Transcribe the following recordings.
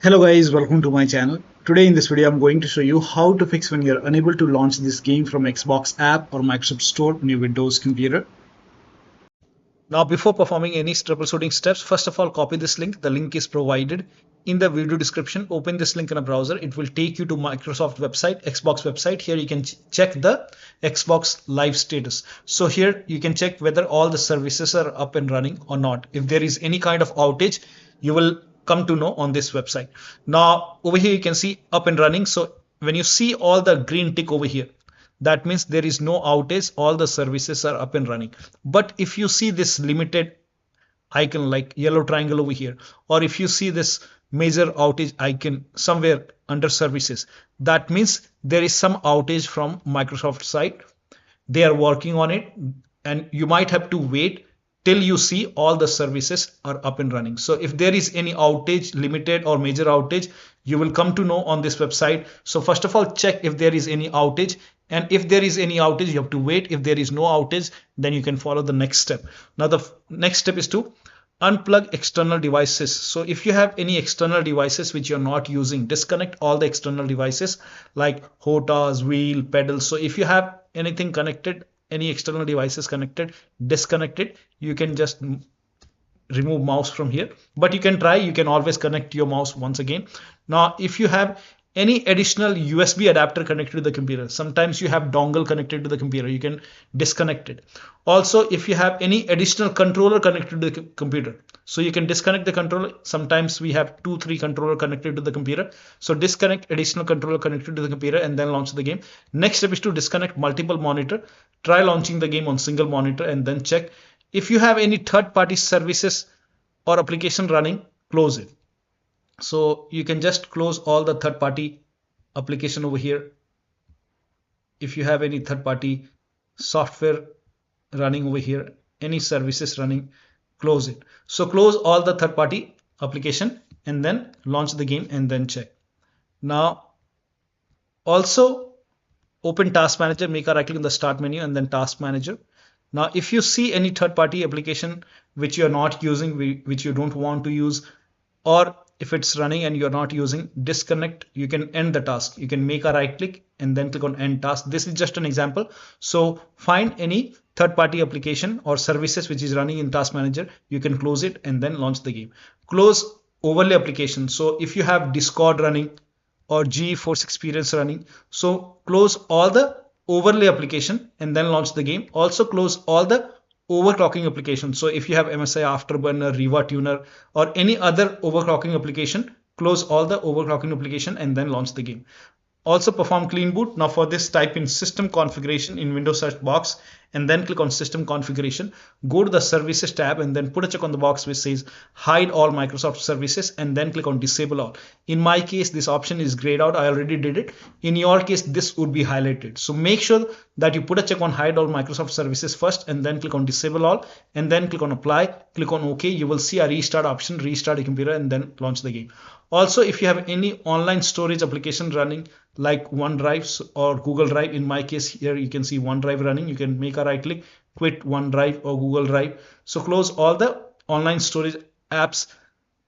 Hello guys, welcome to my channel. Today in this video I'm going to show you how to fix when you're unable to launch this game from Xbox app or Microsoft Store on your Windows computer. Now before performing any troubleshooting steps, first of all copy this link. The link is provided in the video description. Open this link in a browser. It will take you to Microsoft website, Xbox website. Here you can check the Xbox live status. So here you can check whether all the services are up and running or not. If there is any kind of outage, you will come to know on this website. Now over here you can see up and running. So when you see all the green tick over here, that means there is no outage, all the services are up and running. But if you see this limited icon like yellow triangle over here, or if you see this major outage icon somewhere under services, that means there is some outage from Microsoft side. They are working on it, and you might have to wait till you see all the services are up and running. So if there is any outage, limited or major outage, you will come to know on this website. So first of all, check if there is any outage, and if there is any outage, you have to wait. If there is no outage, then you can follow the next step. Now the next step is to unplug external devices. So if you have any external devices which you're not using, disconnect all the external devices like hotas, wheel, pedals. So if you have anything connected, any external devices connected, disconnect it. You can just remove mouse from here, but you can try, you can always connect your mouse once again. Now if you have any additional USB adapter connected to the computer, sometimes you have dongle connected to the computer, you can disconnect it. Also if you have any additional controller connected to the computer, so you can disconnect the controller. Sometimes we have 2-3 controller connected to the computer, so disconnect additional controller connected to the computer and then launch the game. Next step is to disconnect multiple monitor. Try launching the game on single monitor and then check. If you have any third-party services or application running, close it. So you can just close all the third-party application over here. If you have any third-party software running over here, any services running, close it. So close all the third-party application and then launch the game and then check. Now also open Task Manager, make a right click in the Start menu and then Task Manager. Now if you see any third-party application which you are not using, which you don't want to use, or if it's running and you're not using, disconnect. You can end the task. You can make a right click and then click on end task. This is just an example. So find any third-party application or services which is running in Task Manager. You can close it and then launch the game. Close overlay application. So if you have Discord running or GeForce Experience running, so close all the overlay application and then launch the game. Also close all the overclocking application. So if you have MSI Afterburner, Riva Tuner, or any other overclocking application, close all the overclocking application and then launch the game. Also perform clean boot. Now for this, type in system configuration in Windows search box and then click on system configuration. Go to the services tab and then put a check on the box which says hide all Microsoft services and then click on disable all. In my case, this option is grayed out. I already did it. In your case, this would be highlighted. So make sure that you put a check on hide all Microsoft services first and then click on disable all and then click on apply, click on OK. You will see a restart option, restart your computer and then launch the game. Also, if you have any online storage application running like OneDrive or Google Drive, in my case here you can see OneDrive running, you can make a right click, quit OneDrive or Google Drive. So close all the online storage apps,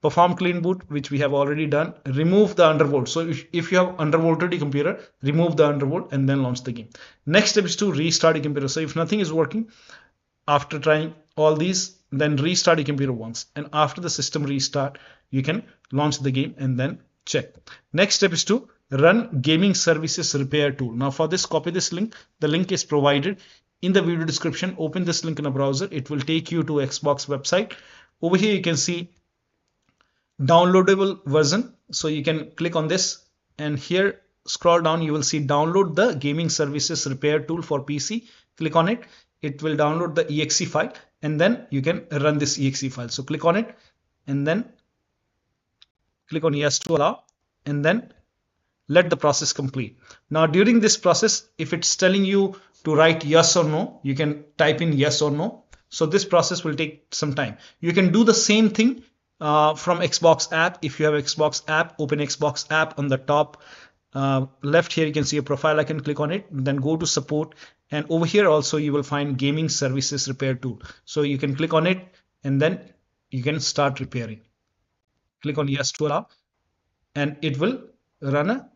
perform clean boot, which we have already done, remove the undervolt. So if you have undervolted your computer, remove the undervolt and then launch the game. Next step is to restart your computer. So if nothing is working after trying all these, then restart your computer once, and after the system restart you can launch the game and then check. Next step is to run gaming services repair tool. Now for this, copy this link. The link is provided in the video description. Open this link in a browser. It will take you to Xbox website. Over here you can see downloadable version, so you can click on this and here scroll down, you will see download the gaming services repair tool for PC. Click on it. It will download the exe file and then you can run this exe file. So click on it and then click on yes to allow and then let the process complete. Now during this process, if it's telling you to write yes or no, you can type in yes or no. So this process will take some time. You can do the same thing from Xbox app. If you have Xbox app, open Xbox app. On the top left here you can see a profile icon, click on it, then go to support, and over here also you will find gaming services repair tool. So you can click on it and then you can start repairing. Click on yes to allow and it will run a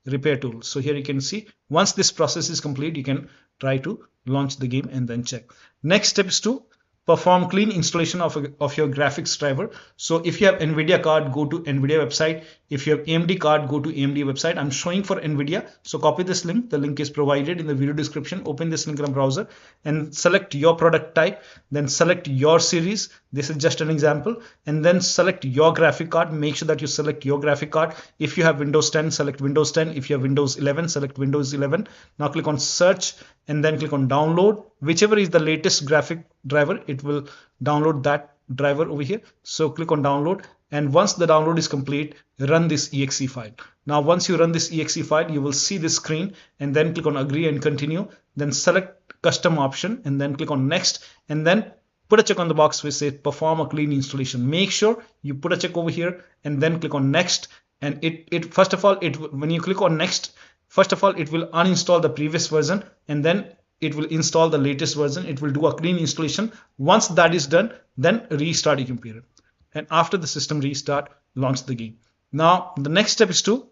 repair tool. So here you can see once this process is complete, you can try to launch the game and then check. Next step is to perform clean installation of your graphics driver. So if you have NVIDIA card, go to NVIDIA website. If you have AMD card, go to AMD website. I'm showing for NVIDIA. So copy this link. The link is provided in the video description. Open this link in a browser and select your product type. Then select your series. This is just an example. And then select your graphic card. Make sure that you select your graphic card. If you have Windows 10, select Windows 10. If you have Windows 11, select Windows 11. Now click on search and then click on download. Whichever is the latest graphic driver, it will download that driver over here. So click on download, and once the download is complete, run this exe file. Now once you run this exe file, you will see this screen, and then click on agree and continue. Then select custom option and then click on next, and then put a check on the box which says perform a clean installation. Make sure you put a check over here and then click on next. And it first of all, when you click on next, first of all it will uninstall the previous version, and then it will install the latest version. It will do a clean installation. Once that is done, then restart your computer, and after the system restart, launch the game. Now the next step is to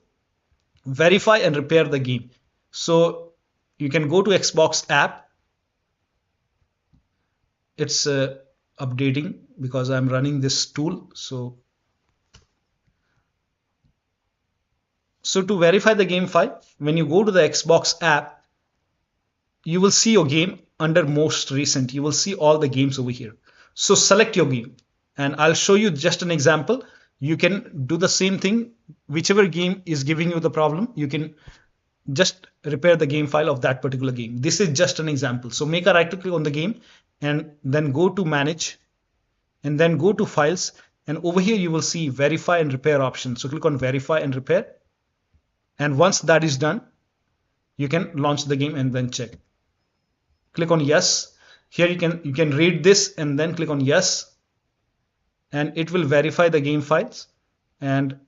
verify and repair the game. So you can go to Xbox app. It's updating because I'm running this tool. So to verify the game file, when you go to the Xbox app, you will see your game under most recent. You will see all the games over here. So select your game, and I'll show you just an example. You can do the same thing. Whichever game is giving you the problem, you can just repair the game file of that particular game. This is just an example. So make a right click on the game and then go to manage and then go to files, and over here you will see verify and repair option. So click on verify and repair, and once that is done, you can launch the game and then check. Click on yes. Here you can read this and then click on yes, and it will verify the game files, and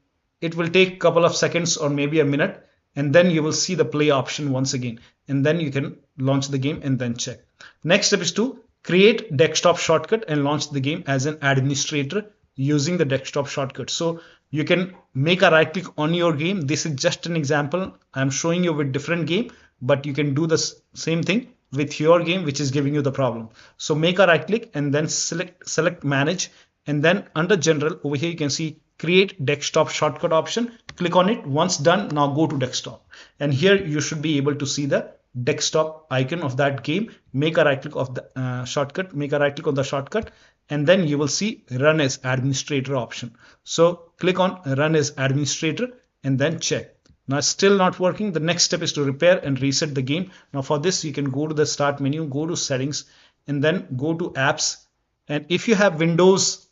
it will take a couple of seconds or maybe a minute, and then you will see the play option once again, and then you can launch the game and then check. Next step is to create desktop shortcut and launch the game as an administrator using the desktop shortcut. So you can make a right click on your game. This is just an example. I'm showing you with different game, but you can do the same thing with your game which is giving you the problem. So make a right click and then select manage, and then under general over here you can see create desktop shortcut option. Click on it. Once done, now go to desktop, and here you should be able to see the desktop icon of that game. Make a right click of the shortcut, make a right click on the shortcut, and then you will see run as administrator option. So click on run as administrator and then check. Now it's still not working. The next step is to repair and reset the game. Now for this, you can go to the start menu, go to settings, and then go to apps. And if you have Windows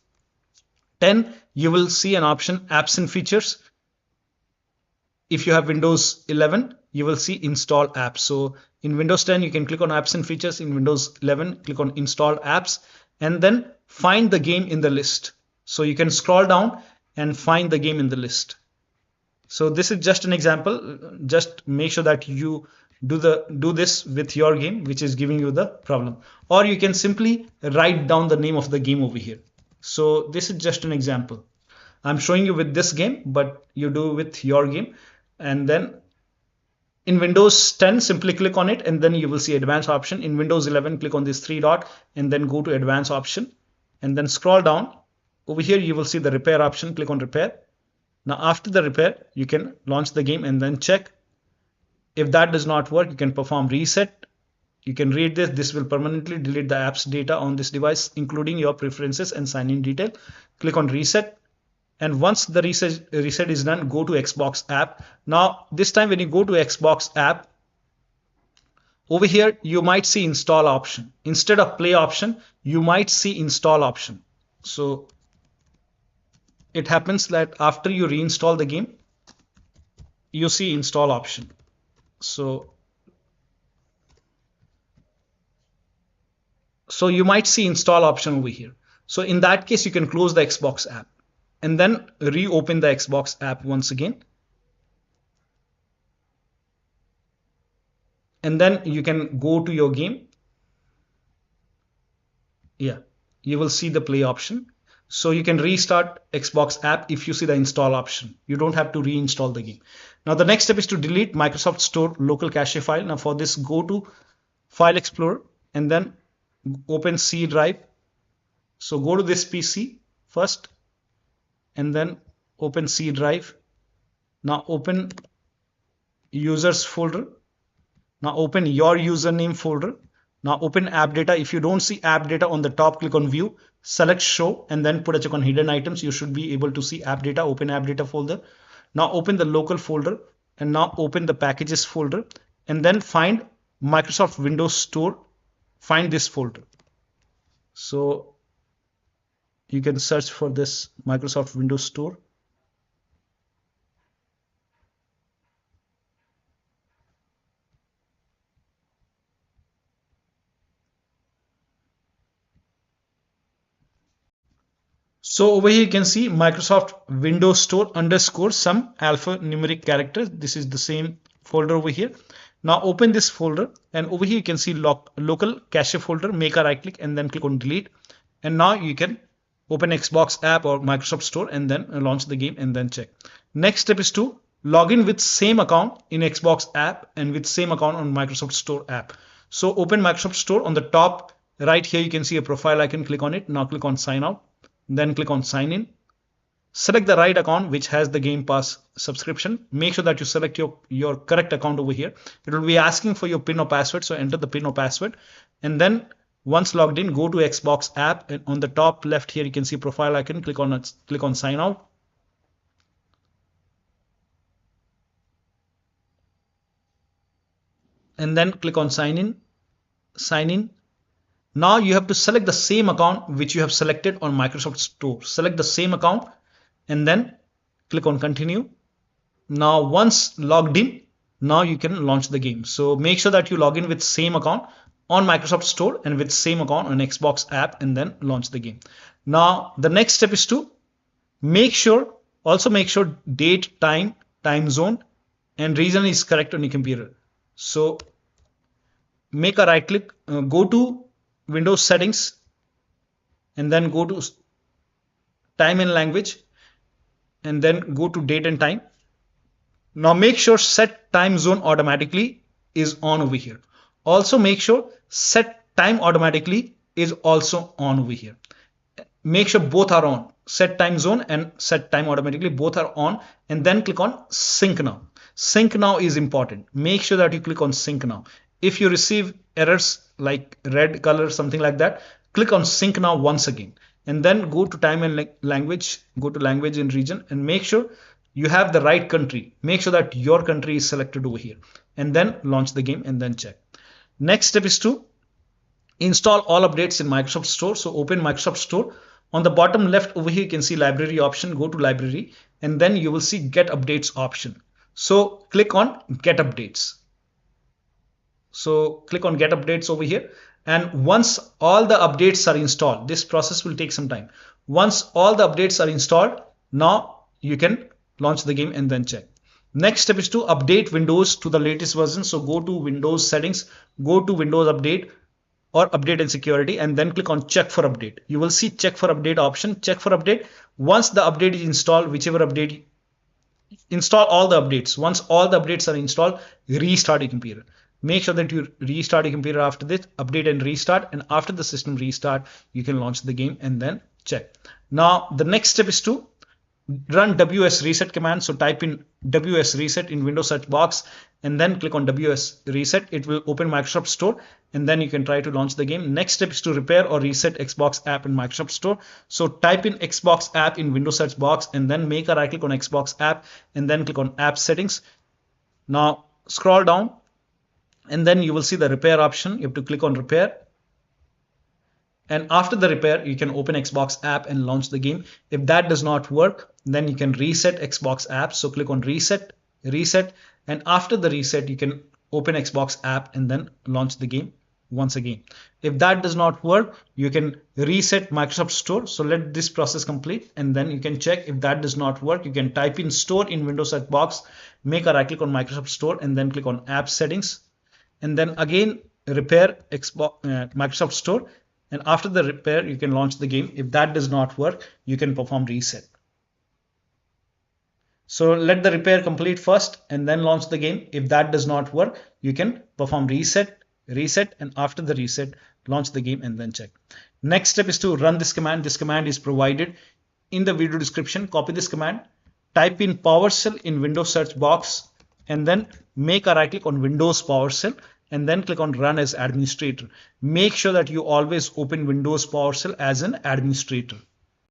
10, you will see an option apps and features. If you have Windows 11, you will see install apps. So in Windows 10, you can click on apps and features. In Windows 11, click on install apps, and then find the game in the list. So you can scroll down and find the game in the list. So this is just an example. Just make sure that you do this with your game which is giving you the problem, or you can simply write down the name of the game over here. So this is just an example. I'm showing you with this game, but you do with your game. And then in Windows 10, simply click on it, and then you will see advanced option. In Windows 11, click on this three dot and then go to advanced option, and then scroll down. Over here you will see the repair option. Click on repair. Now after the repair, you can launch the game and then check. If that does not work, you can perform reset. You can read this. This will permanently delete the app's data on this device, including your preferences and sign-in detail. Click on reset. And once the reset is done, go to Xbox app. Now this time when you go to Xbox app, over here you might see install option. Instead of play option, you might see install option. So it happens that after you reinstall the game, you see install option. So you might see install option over here. So in that case, you can close the Xbox app and then reopen the Xbox app once again. And then you can go to your game. Yeah, you will see the play option. So you can restart Xbox app if you see the install option. You don't have to reinstall the game. Now the next step is to delete Microsoft Store local cache file. Now for this, go to File Explorer and then open C drive. So go to this PC first and then open C drive. Now open users folder. Now open your username folder. Now open AppData. If you don't see AppData on the top, click on View, select Show, and then put a check on Hidden Items. You should be able to see AppData. Open AppData folder. Now open the local folder and now open the Packages folder and then find Microsoft Windows Store. Find this folder. So you can search for this Microsoft Windows Store. So over here you can see Microsoft Windows Store underscore some alphanumeric characters. This is the same folder over here. Now open this folder and over here you can see local cache folder. Make a right click and then click on delete. And now you can open Xbox app or Microsoft Store and then launch the game and then check. Next step is to log in with same account in Xbox app and with same account on Microsoft Store app. So open Microsoft Store. On the top right here you can see a profile icon. Click on it. Now click on sign out. Then click on sign in. Select the right account which has the Game Pass subscription. Make sure that you select your correct account over here. It will be asking for your PIN or password. So enter the PIN or password. And then once logged in, go to Xbox app. And on the top left here, you can see profile icon. Click on sign out. And then click on sign in. Sign in. Now you have to select the same account which you have selected on Microsoft Store. Select the same account and then click on continue. Now once logged in, now you can launch the game. So make sure that you log in with same account on Microsoft Store and with same account on Xbox app and then launch the game. Now the next step is to make sure date, time zone and region is correct on your computer. So make a right click, go to Windows settings and then go to time and language and then go to date and time. Now make sure set time zone automatically is on over here. Also make sure set time automatically is also on over here. Make sure both are on. Set time zone and set time automatically, both are on, and then click on sync now. Sync now is important. Make sure that you click on sync now. If you receive errors like red color, something like that, click on sync now once again. And then go to time and language, go to language and region and make sure you have the right country. Make sure that your country is selected over here and then launch the game and then check. Next step is to install all updates in Microsoft Store. So open Microsoft Store. On the bottom left over here, you can see library option. Go to library and then you will see get updates option. So click on get updates. So click on get updates over here. And once all the updates are installed, this process will take some time. Once all the updates are installed, now you can launch the game and then check. Next step is to update Windows to the latest version. So go to Windows settings, go to Windows update or update and security and then click on check for update. You will see check for update option. Check for update. Once the update is installed, whichever update, install all the updates. Once all the updates are installed, restart your computer. Make sure that you restart your computer after this, update and restart, and after the system restart, you can launch the game and then check. Now, the next step is to run WS reset command. So type in WS reset in Windows search box and then click on WS reset. It will open Microsoft Store and then you can try to launch the game. Next step is to repair or reset Xbox app in Microsoft Store. So type in Xbox app in Windows search box and then make a right click on Xbox app and then click on app settings. Now scroll down and then you will see the repair option. You have to click on repair. And after the repair, you can open Xbox app and launch the game. If that does not work, then you can reset Xbox app. So click on reset, reset. And after the reset, you can open Xbox app and then launch the game once again. If that does not work, you can reset Microsoft Store. So let this process complete and then you can check. If that does not work, you can type in store in Windows search box, make a right click on Microsoft Store and then click on app settings. And then again, repair Microsoft Store and after the repair you can launch the game. If that does not work, you can perform reset. So let the repair complete first and then launch the game. If that does not work, you can perform reset, and after the reset, launch the game and then check. Next step is to run this command. This command is provided in the video description. Copy this command, type in PowerShell in Windows search box, and then make a right click on Windows PowerShell and then click on Run as Administrator. Make sure that you always open Windows PowerShell as an administrator.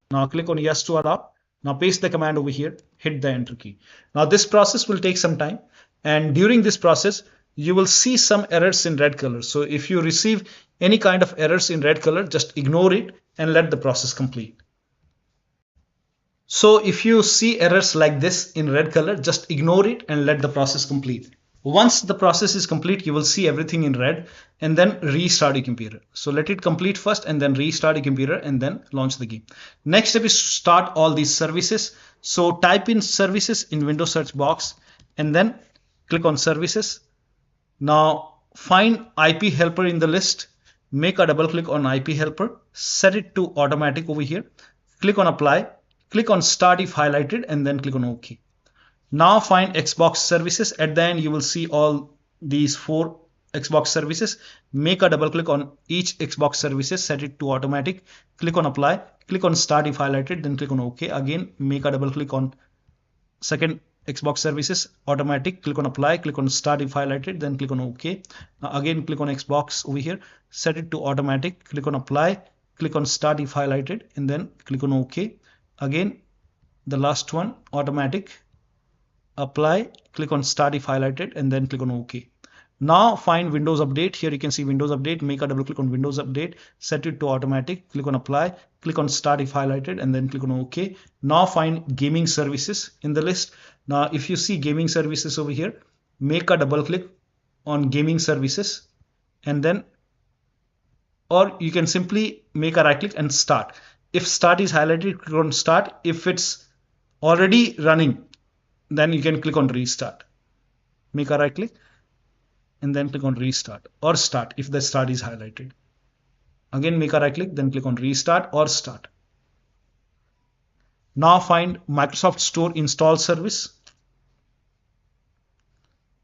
Now click on Yes to allow. Now paste the command over here, hit the enter key. Now this process will take some time, and during this process you will see some errors in red color. So if you receive any kind of errors in red color, just ignore it and let the process complete. So if you see errors like this in red color, just ignore it and let the process complete. Once the process is complete, you will see everything in red, and then restart your computer. So let it complete first and then restart your computer and then launch the game. Next step is to start all these services. So type in services in Windows search box and then click on services. Now find IP helper in the list, make a double click on IP helper, set it to automatic over here, click on apply, click on start if highlighted, and then click on OK. Now find Xbox services. At the end you will see all these 4 Xbox services. Make a double click on each Xbox services, set it to automatic, click on apply, click on start if highlighted, then click on OK. Again make a double click on second Xbox services, automatic, click on apply, click on start if highlighted, then click on OK. Now again click on Xbox over here, set it to automatic, click on apply, click on start if highlighted, and then click on OK. Again the last one, automatic, apply, click on start if highlighted, and then click on OK. Now find Windows Update. Here you can see Windows Update. Make a double click on Windows Update, set it to automatic, click on apply, click on start if highlighted, and then click on OK. Now find gaming services in the list. Now if you see gaming services over here, make a double click on gaming services, and then, or you can simply make a right click and start. If start is highlighted, click on start. If it's already running, then you can click on restart. Make a right click and then click on restart or start if the start is highlighted. Again make a right click, then click on restart or start. Now find Microsoft Store install service.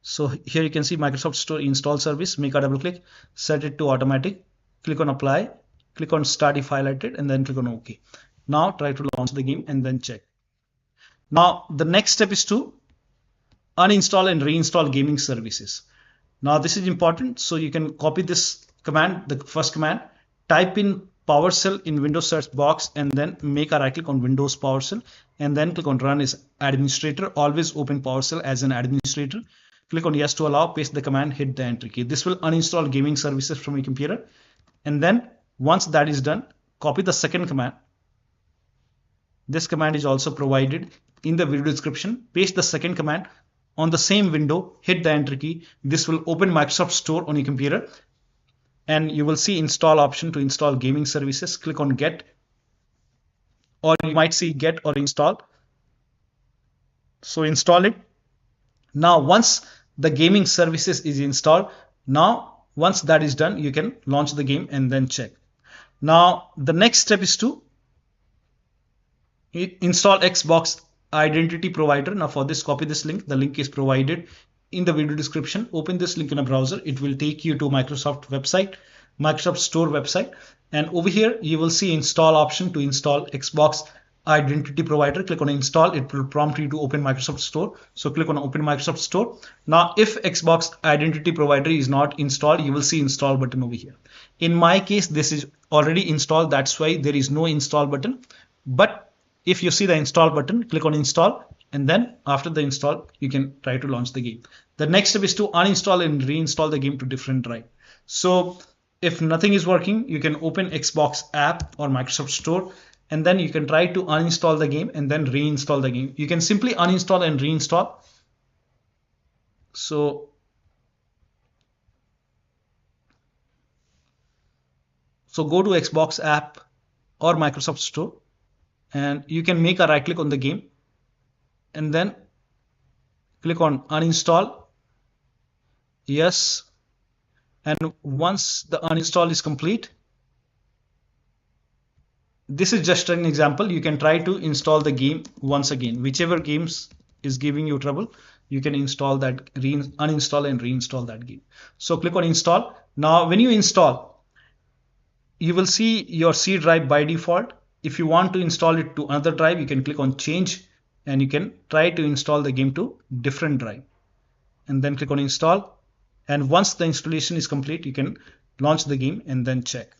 So here you can see Microsoft Store install service. Make a double click, set it to automatic, click on apply, click on start if highlighted, and then click on OK. Now try to launch the game and then check. Now the next step is to uninstall and reinstall gaming services. Now this is important, so you can copy this command, the first command, type in PowerShell in Windows search box, and then make a right click on Windows PowerShell, and then click on Run as Administrator. Always open PowerShell as an administrator. Click on Yes to allow, paste the command, hit the enter key. This will uninstall gaming services from your computer, and then once that is done, copy the second command. This command is also provided in the video description. Paste the second command on the same window, hit the enter key. This will open Microsoft Store on your computer, and you will see install option to install gaming services. Click on get, or you might see get or install. So install it. Now once the gaming services is installed, now once that is done, you can launch the game and then check. Now the next step is to install Xbox identity provider. Now for this, copy this link. The link is provided in the video description. Open this link in a browser. It will take you to Microsoft website, Microsoft Store website, and over here you will see install option to install Xbox identity provider. Click on install. It will prompt you to open Microsoft Store. So click on open Microsoft Store. Now if Xbox identity provider is not installed, you will see install button over here. In my case, this is already installed. That's why there is no install button. But if you see the install button, click on install, and then after the install, you can try to launch the game. The next step is to uninstall and reinstall the game to different drive. So if nothing is working, you can open Xbox app or Microsoft Store, and then you can try to uninstall the game and then reinstall the game. You can simply uninstall and reinstall. So go to Xbox app or Microsoft Store, and you can make a right click on the game and then click on uninstall. Yes. And once the uninstall is complete, this is just an example. You can try to install the game once again. Whichever games is giving you trouble, you can install that, uninstall and reinstall that game. So click on install. Now when you install, you will see your C drive by default. If you want to install it to another drive, you can click on change and you can try to install the game to different drive and then click on install. And once the installation is complete, you can launch the game and then check.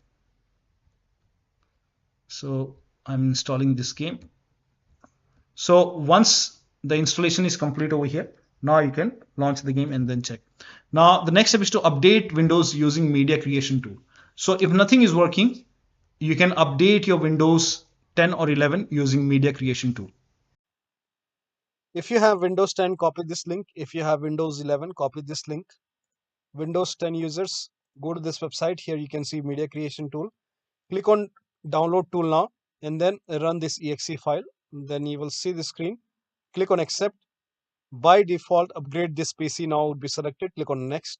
So I'm installing this game. So once the installation is complete over here, now you can launch the game and then check. Now the next step is to update Windows using media creation tool. So if nothing is working, you can update your Windows 10 or 11 using media creation tool. If you have Windows 10, copy this link. If you have Windows 11, copy this link. Windows 10 users, go to this website. Here you can see media creation tool. Click on download tool now and then run this exe file. Then you will see the screen. Click on accept. By default, upgrade this PC now would be selected. Click on next.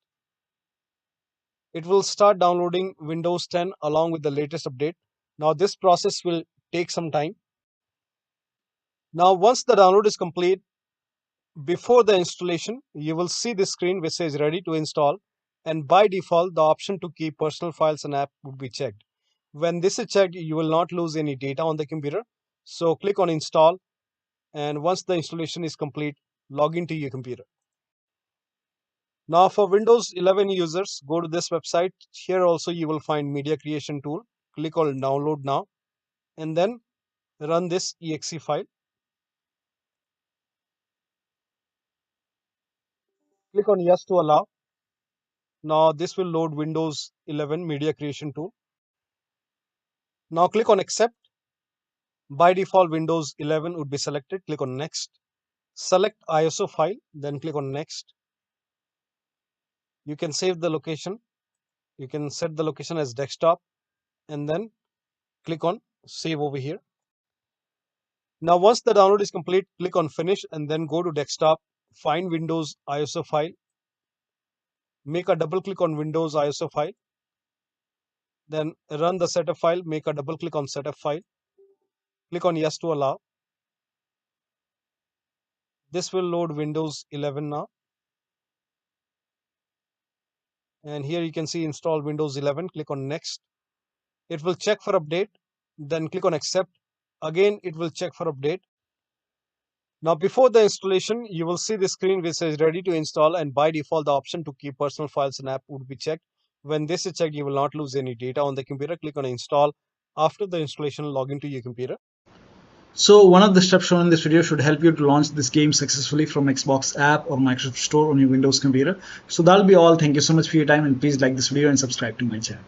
It will start downloading Windows 10 along with the latest update. Now this process will take some time. Now once the download is complete, before the installation, you will see this screen which says ready to install, and by default the option to keep personal files and app would be checked. When this is checked, you will not lose any data on the computer. So click on install, and once the installation is complete, log into your computer. Now for Windows 11 users, go to this website. Here also you will find media creation tool. Click on download now and then run this exe file. Click on yes to allow. Now this will load Windows 11 media creation tool. Now click on accept. By default, Windows 11 would be selected. Click on next. Select ISO file, then click on next. You can save the location. You can set the location as desktop and then click on save over here. Now once the download is complete, click on finish and then go to desktop, find Windows ISO file, make a double click on Windows ISO file, then run the setup file, make a double click on setup file, click on yes to allow. This will load Windows 11 now. And here you can see install Windows 11, click on next. It will check for update, then click on accept. Again, it will check for update. Now before the installation, you will see the screen which says ready to install, and by default the option to keep personal files and app would be checked. When this is checked, you will not lose any data on the computer. Click on install. After the installation, log into your computer. So one of the steps shown in this video should help you to launch this game successfully from Xbox app or Microsoft Store on your Windows computer. So that'll be all. Thank you so much for your time, and please like this video and subscribe to my channel.